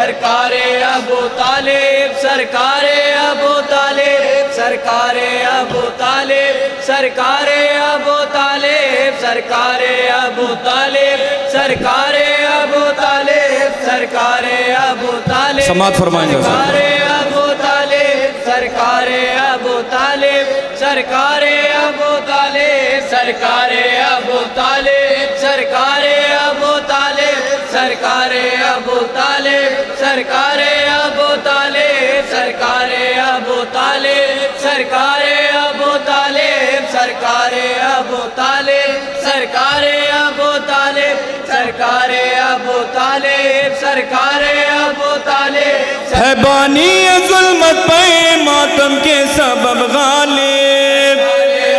سرکار ابو طالب سرکار ابو طالب سرکار ابو طالب سرکار ابو طالب سرکار ابو طالب سرکار ابو طالب سرکار ابو طالب سماعت فرمائیں گے سرکار ابو طالب سرکار ابو طالب سرکار ابو طالب سرکار ابو طالب سرکار ابو طالب سرکار ابو طالب سرکار ابو طالب سرکار ابو طالب سرکار ابو طالب سرکار ابو طالب سرکار ابو طالب سرکار ابو طالب سرکار ابو طالب ہے بانی ظلمت پہ ماتم کے سبب غالب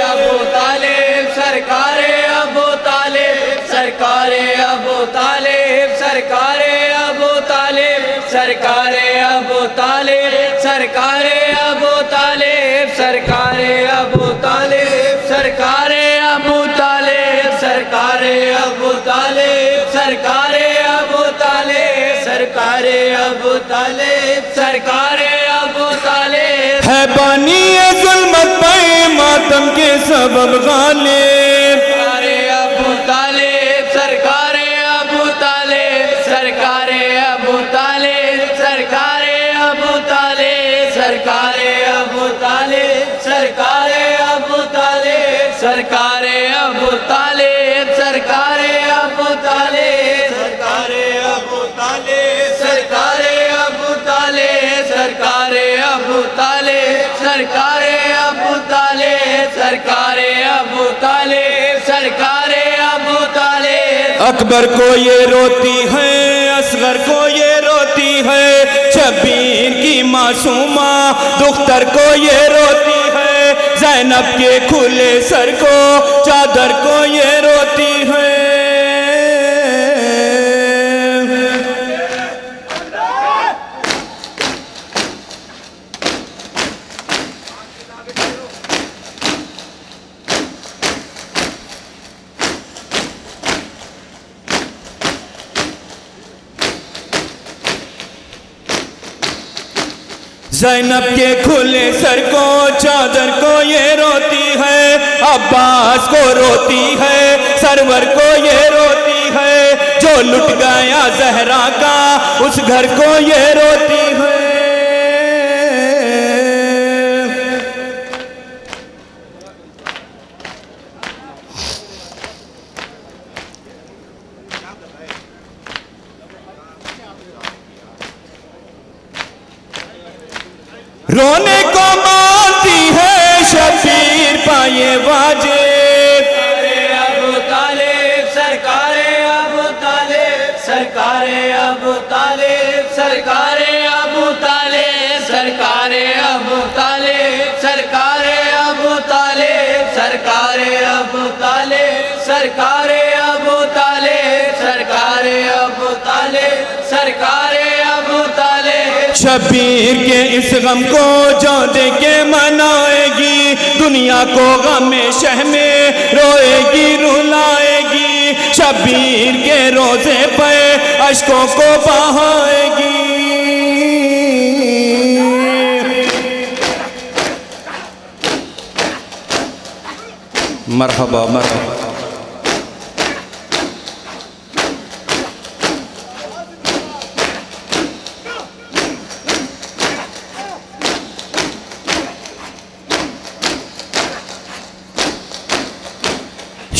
ابو طالب سرکار ابو طالب سرکار ابو طالب سرکار ابو طالب سرکار ابو طالب سرکار ابو طالب سرکار ابو طالب سرکار ابو طالب سرکار ابو طالب سرکار ابو طالب سرکار ابو طالب سرکار ابو طالب ہے بانی ظلمت پہ ماتم کے سبب غالب سرکار ابو طالب سرکار ابو طالب سرکار ابو طالب سرکار ابو طالب سرکار ابو طالب سرکار ابو طالب سرکار ابو طالب سرکار ابو طالب سرکار ابو طالب سرکار ابو طالب سرکار ابو طالب سرکار ابو طالب سرکار ابو طالب سرکار ابو طالب اکبر کو یہ روتی ہے اصغر کو یہ روتی ہے شبیر کی معصومہ دختر کو یہ روتی ہے زینب کے کھلے سر کو چادر کو یہ روتی ہے زینب کے کھلے سر کو چادر کو یہ روتی ہے عباس کو روتی ہے سرور کو یہ روتی ہے جو لٹ گیا زہرا کا اس گھر کو یہ روتی ہے رونے کو مانتی ہے شبیر پائے واجب ابو طالب سرکار ابو طالب سرکار ابو طالب سرکار ابو طالب سرکار ابو طالب سرکار ابو طالب سرکار ابو طالب سرکار ابو طالب سرکار ابو طالب سرکار ابو طالب شبیر کے اس غم کو جو دے کے منائے گی دنیا کو غم شہ میں روئے گی رلائے گی شبیر کے روزے پہ اشکوں کو بہائے گی مرحبا مرحبا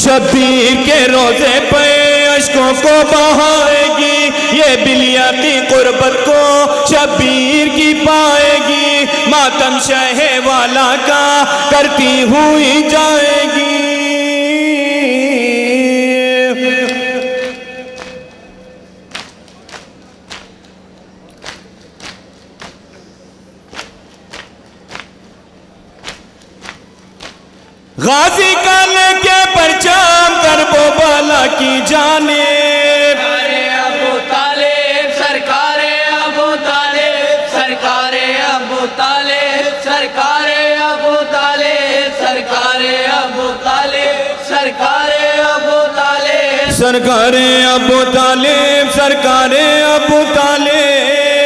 شبیر کے روزے پہ اشکوں کو بہائے گی یہ بلیاتی قربت کو شبیر کی پائے گی ماتم شہ والا کا کرتی ہوئی جائے گی غازی کا لے کے پرچام کرب و بالا کی جانب ابو طالب سرکار ابو طالب سرکار ابو طالب سرکار ابو طالب سرکار ابو طالب سرکار ابو طالب سرکار ابو طالب سرکار ابو طالب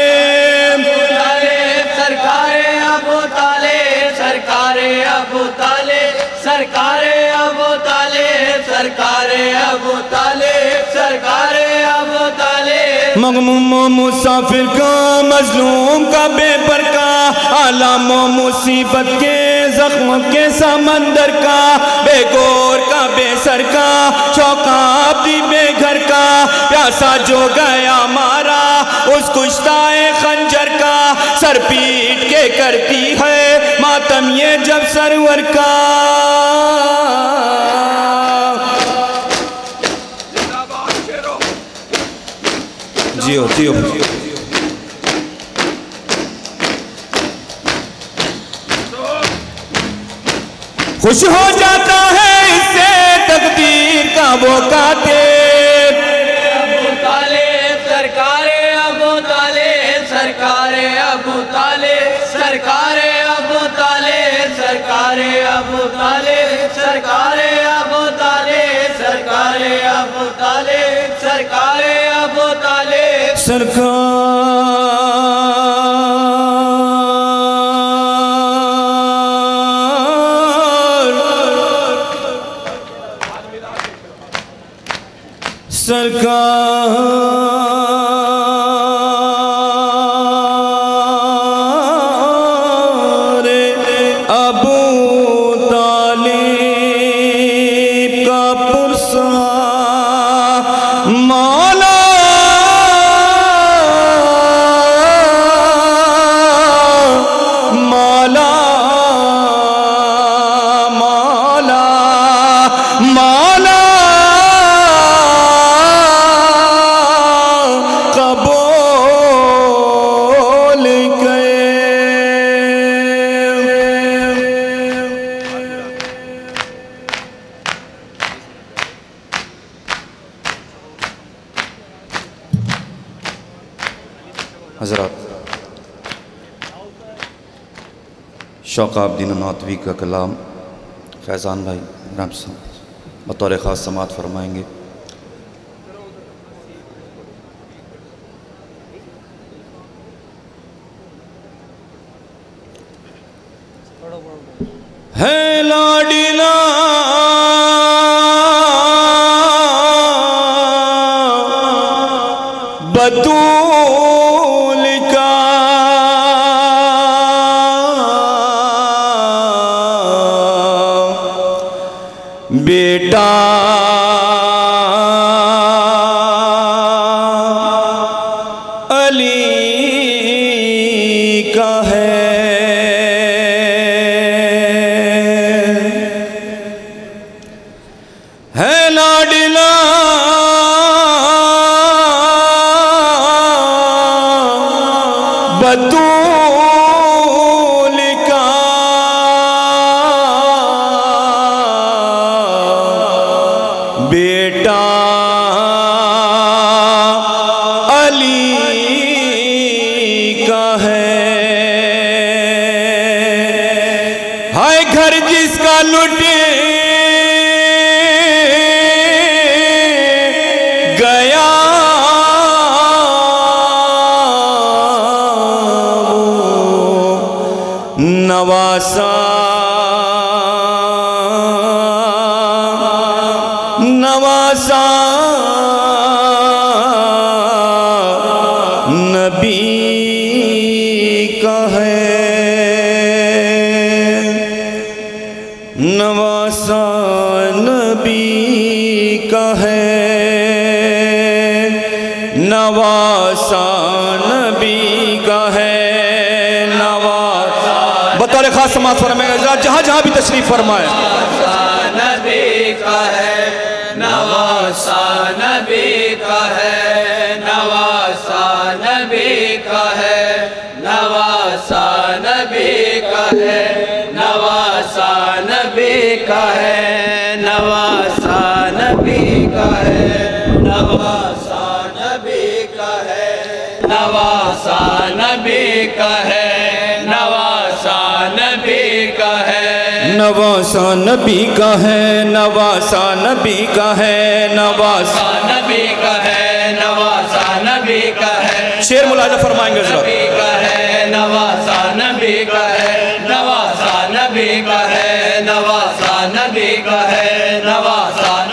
مغموم و مسافر کا، مظلوم کا، بے پر کا، آلام و مصیبت کے زخموں کے سمندر کا، بے گور کا، بے سر کا، چوکا عبدی بے گھر کا، پیاسا جو گیا مارا اس کشتائے خنجر کا، سر پیٹ کے کرتی ہے ماتم یہ جب سرور کا۔ جیو جیو خوش ہو جاتا ہے اس سے تقدیر کا وہ کاتب، ابو طالب سرکار ابو طالب سرکار ابو طالب سرکار ابو طالب سرکار ابو طالب سرکار ابو طالب سرکار ابو طالب سرکار ابو طالب حضرات، شوق عابدین ناتوی کا کلام فیضان بھائی بطور خاص سماعت فرمائیں گے۔ ہے لاڈیلا بطول کا بیٹا علی کا ہے، لاڈلا بطول کا بیٹا علی کا ہے، ہائے گھر جس کا لٹے گیا نواسا نواسا نبی کا ہے، نواسا نبی کا ہے، نواسا نبی کا ہے، نواسا بطور خاص سماعت فرمائیں گے جہاں جہاں بھی تشریف فرمائیں۔ نواسا نبی کا ہے، نواسا نبی کا ہے، نواسا نبی کا ہے، نواسا نبی کا ہے، نواسا نبی کا ہے، نواسا نبی کا ہے، نواسا نبی کا ہے، نواسا نبی کا ہے، نواسا نبی کا ہے، نواسا نبی کا ہے، نواسا نبی کا ہے، نواسا نبی کا ہے، نواسا نبی کا ہے، شعر ملاحظہ فرمائیں گے حضرات۔ نبی کا ہے، نواسا نبی کا ہے، نواسا نبی کا ہے، نواسا نبی کا ہے، نواسا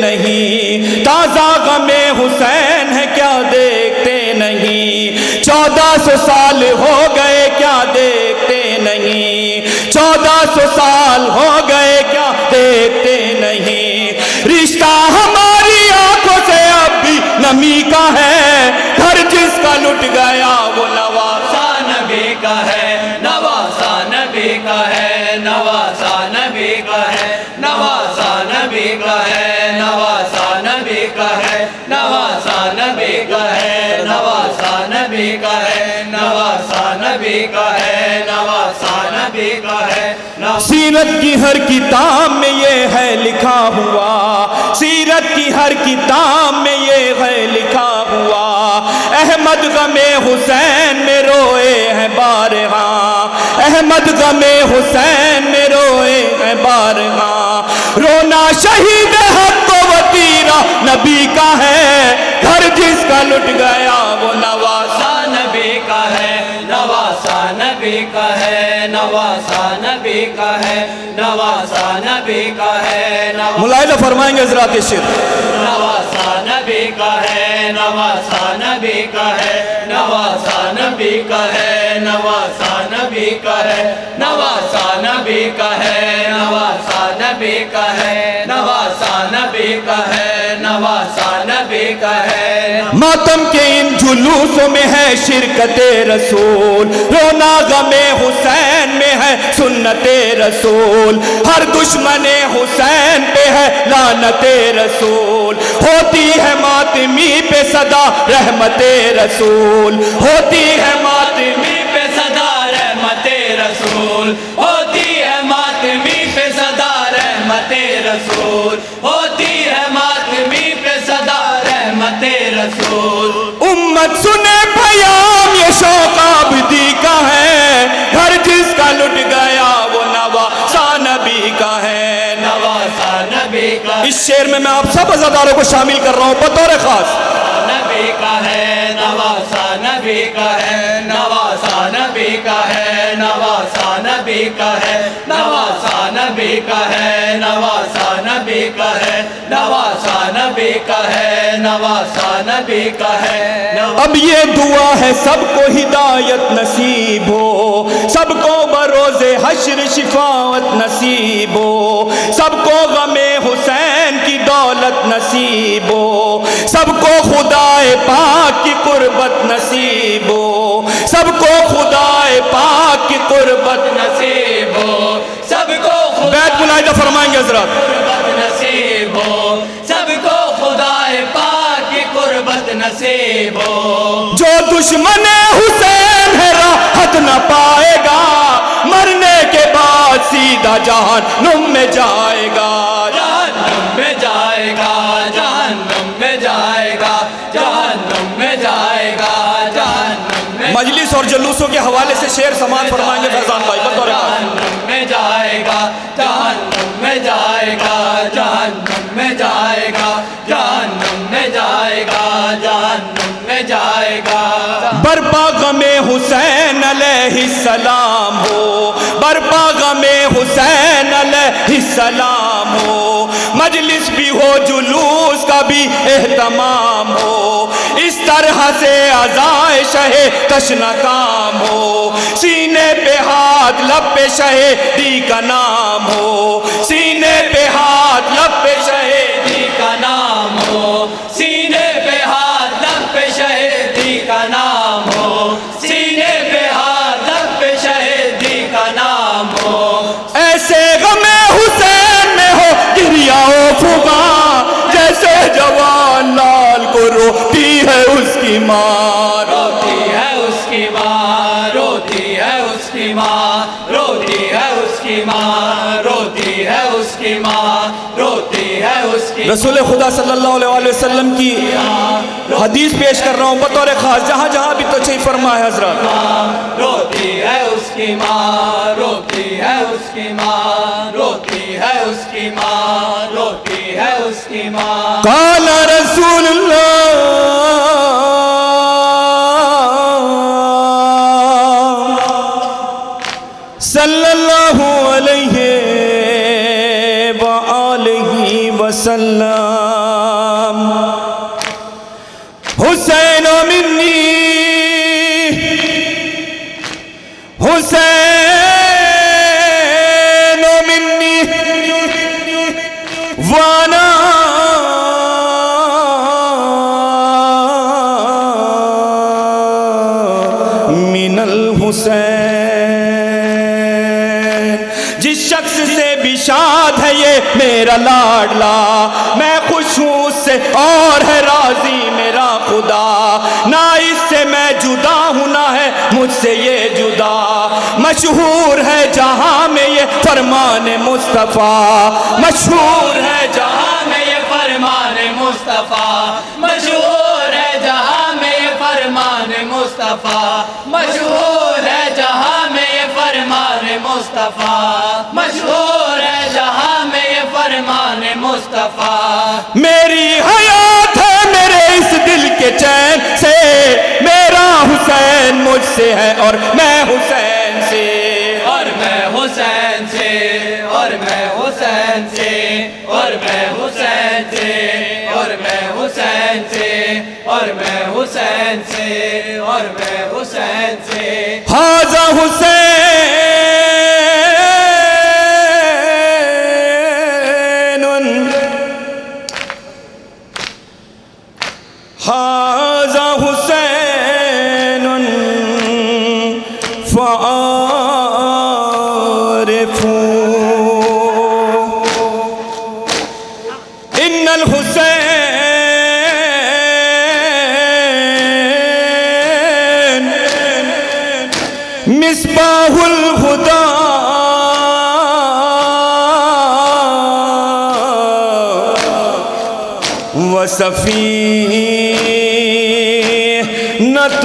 نہیں، تازہ غم حسین ہے کیا دیکھتے نہیں، 1400 سال ہو گئے کیا دیکھتے نہیں، 1400 سال ہو گئے کیا دیکھتے نہیں، رشتہ ہماری آنکھوں سے اب بھی نمی کا ہے، گھر جس کا لٹ گیا وہ نواسا نبی کا ہے، نواسا نبی کا ہے، نواسا نبی کا ہے، نواسا نبی کا ہے، نواسا نبی کا ہے، نواسا نبی کا ہے، نواسا نبی کا ہے، نواسا نبی کا ہے، نواسا نبی کا ہے۔ سیرت کی ہر کتاب میں یہ ہے لکھا ہوا، سیرت کی ہر کتاب میں یہ ہے لکھا ہوا، احمد غم حسین میں روئے ہیں بارہاں، احمد غم حسین میں روئے ہیں بارہاں، رونا شہید حق و وطیرہ نبی کا ہے، گھر جس کا لٹ گیا وہ نواسا نبی کا ہے، نواسا نبی کا ہے، نواسا نبی کا ہے، نواسا نبی کا ہے، ملاحظہ فرمائیں گے حضرات شیر، نواسا نبی کا ہے، نواسا نبی کا ہے، نواسا نبی کا ہے، نواسا نبی کا ہے، نواسا نبی کا ہے، نواسا نبی کا ہے، نواسا نبی کا ہے، نواسا نبی کا ہے۔ ماتم کے ان جلوسوں میں ہے شرکت رسول، رونا غم حسین میں ہے سنت رسول، ہر دشمن حسین پہ ہے لعنت رسول، ہوتی ہے ماتمی پہ صدا رحمت رسول، ہوتی ہے ماتمی پہ صدا رحمت رسول، ہوتی ہے ماتمی پہ صدا رحمت رسول، ہوتی ہے ماتمی پہ صدا رحمت رسول۔ امت سنے پیام یہ شوق عابدی کا ہے، گھر جس کا لٹ گیا وہ نواسا نبی کا ہے، نواسا نبی کا اس شعر میں آپ سب عزاداروں کو شامل کر رہا ہوں بطور خاص، نبی کا ہے، نواسا نبی کا ہے، نواسا نبی کا ہے، نواسا نبی کا ہے، نواسا نبی کا ہے، نواسا نبی کا ہے، نواسا نبی کا ہے، نواسا نبی کا ہے۔ اب یہ دعا ہے سب کو ہدایت نصیب ہو، سب کو بروز حشر شفاعت نصیب ہو، سب کو غم حسین کی دولت نصیب ہو، سب کو خدائے پاک کی قربت نصیب ہو، سب کو خدائے پاک کی قربت نصیب ہو، سب کو بیت ملاحظہ فرمائیں گے حضرات، قربت نصیب ہو، سب کو خدائے پاک کی قربت نصیب ہو، جو دشمن حسین ہے راحت نہ پائے گا، مرنے کے بعد سیدھا جہنم میں جائے گا، جہنم میں جائے گا، جہنم میں جائے گا، جہنم میں جائے گا، جہنم میں مجلس اور جلوسوں کے حوالے سے شعر سماعت فرمائیں گے فیضان بھائی بطور خاص، جہنم میں جائے گا، جہنم میں جائے گا، جہنم میں جائے گا، جہنم میں جائے گا، جہنم میں جائے گا۔ برپا غم حسین علیہ السلام ہو، برپا غم حسین علیہ السلام ہو، مجلس بھی ہو جلوس کا بھی اہتمام ہو، اس طرح سے عزائے شہ تشنہ کام ہو، سینے پہ ہاتھ لب پہ شہیدی کا نام ہو، سینے پہ ہاتھ لب پہ شہیدی کا نام ہو، سینے پہ ہاتھ لب پہ شہیدی کا نام ہو، سینے پہ ہاتھ لب پہ شہیدی کا نام ہو، ایسے غم حسین میں ہو گریہ و فغاں، جیسے جوان لال کو روتی ہے اس کی ماں، روتی ہے اس کی ماں، روتی ہے اس کی ماں، روتی ہے اس کی ماں، روتی ہے اس کی ماں، روتی ہے اس کی رسول خدا صلی اللہ علیہ وسلم کی حدیث پیش کر رہا ہوں بطور خاص، جہاں جہاں بھی تشریف فرما ہے حضرات، روتی ہے اس کی ماں، روتی ہے اس کی ماں، روتی ہے اس کی ماں، روتی ہے اس کی ماں۔ قال رسول اللہ صلی اللہ علیہ وآلہ وسلم حسین منی وانا من الحسین. جس شخص سے بھی شاد ہے یہ میرا لاڈلا، میں خوش ہوں اس سے اور ہے راضی میرا خدا. نہ اس سے میں جدا ہوں نہ ہے مجھ سے یہ جدا. مشہور ہے جہاں میں یہ فرمان مصطفیٰ، مشہور ہے جہاں میں یہ فرمان مصطفیٰ، مشہور ہے جہاں میں یہ فرمان مصطفیٰ، مشہور ہے جہاں میں یہ فرمان مصطفیٰ، مشہور ہے جہاں میں یہ فرمان مصطفیٰ. میری حیات ہے میرے اس دل کے چین سے، میرا حسین مجھ سے ہے اور میں حسین سے، اور میں حسین سے، اور میں حسین سے، اور میں حسین سے، اور میں حسین سے، اور میں حسین سے، اور میں حسین سے. ھذا حسین ھذا حسین فعارفوا ان الحسین مصباح الہدی وسفینۃ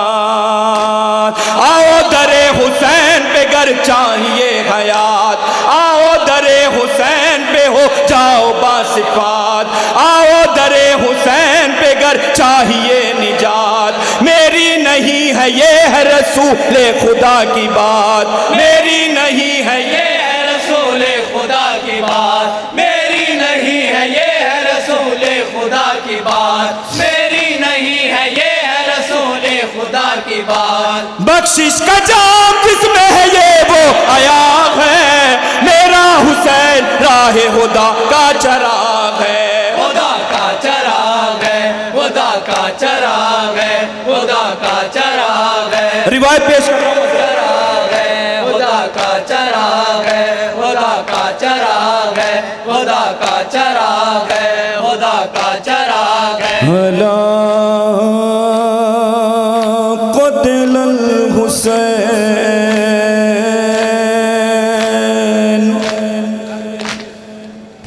النجات. آؤ در حسین پہ گر چاہیے حیات، آؤ در حسین پہ ہو جاؤ باصفات، آؤ در حسین پہ گر چاہیے نجات. میری نہیں ہے یہ ہے رسول خدا کی بات، میری نہیں ہے یہ رسول خدا کی بات، میری نہیں ہے یہ ہے رسول خدا کی بات، میری نہیں ہے یہ ہے رسول خدا کی بات. بخشش کا جام جس میں ہے یہ وہ عیاق ہے، میرا حسین راہ خدا کا چراغ ہے، خدا کا چراغ ہے، خدا کا چراغ ہے، خدا کا چراغ ہے. روایت پیش کرو. چراغ ہے، خدا کا چراغ ہے، خدا کا چراغ ہے، خدا کا چراغ ہے، خدا کا چراغ ہے. ہلا قتل الحسین،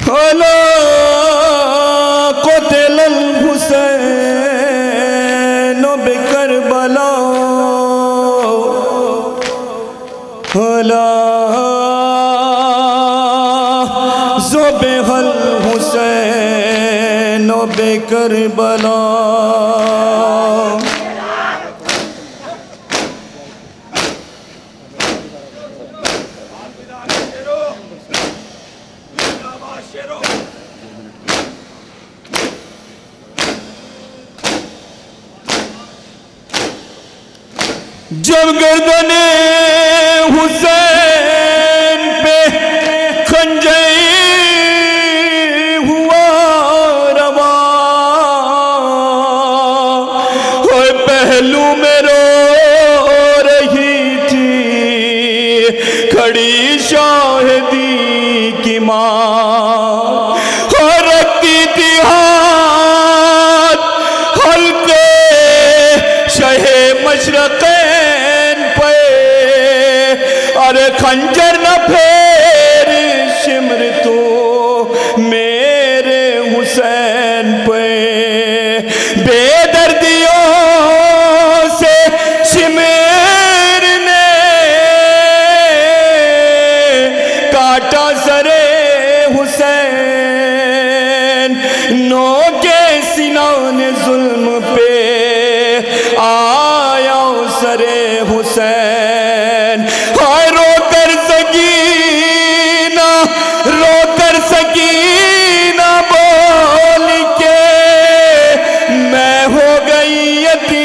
ہلا قتل الحسین بکربلا، ہلا ذبح الحسین بکربلا. جب گردن حسین پہ خنجر ہوا رواں، ہوئے پہلو میں رو رہی تھی کھڑی شاہدی کی ماں، اور رکھتی تھی ہاتھ حلقے شہ مشرقین پہ، ارے خنجر نہ پھیر شمر تو میرے حسین پہ، بے دردیوں سے شمر نے کاٹا سر حسین، نو کے سنان ظلم پہ آیا سر حسین. ہائے رو کر سکینہ، رو کر سکینہ بول کے میں ہو گئی یتیم،